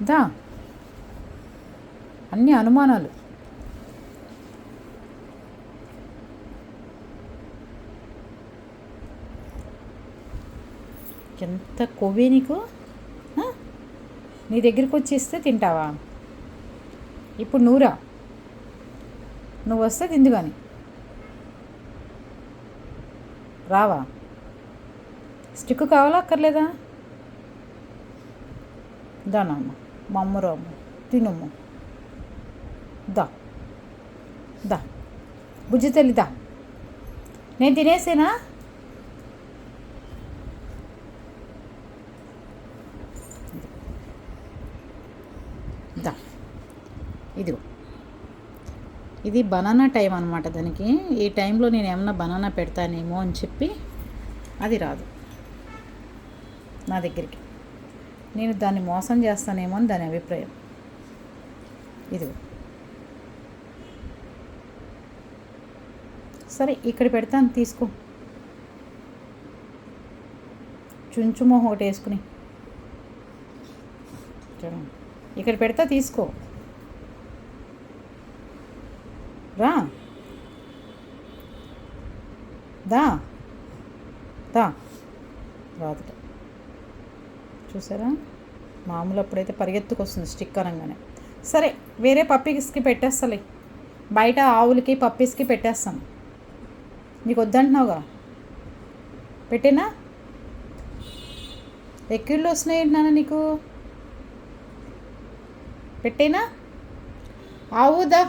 దా, అన్ని అనుమానాలు. ఎంత కొవ్వే నీకు. నీ దగ్గరికి వచ్చి ఇస్తే తింటావా? ఇప్పుడు నువ్వు వస్తే తిందు కానీ రావా? స్టిక్ కావాలా అక్కర్లేదా? దానమ్మ, మా అమ్మ రామ్మ, తినమ్మ. దా దా బుజ్జి తల్లి దా. నేను తినేసేనా? దా, ఇదిగో, ఇది బనానా టైం అనమాట దానికి. ఈ టైంలో నేను ఏమన్నా బనానా పెడతానేమో అని చెప్పి అది రాదు నా దగ్గరికి. నేను దాన్ని మోసం చేస్తానేమో అని దాని అభిప్రాయం. ఇదిగో, సరే ఇక్కడ పెడతాను, తీసుకో. చుంచు మొహం ఒకటి వేసుకుని చూడండి, ఇక్కడ పెడతా, తీసుకో. రా, దా దా. రాదుట, చూసారా? మామూలు అప్పుడైతే పరిగెత్తుకు వస్తుంది స్టిక్ అనగానే. సరే, వేరే పప్పీస్కి పెట్టేస్తలే, బయట ఆవులకి పప్పీస్కి పెట్టేస్తాను. నీకు వద్దంటున్నావుగా, పెట్టేనా? ఎక్కిళ్ళు వస్తున్నాయి నాన్న నీకు, పెట్టేనా? ఆవుదా.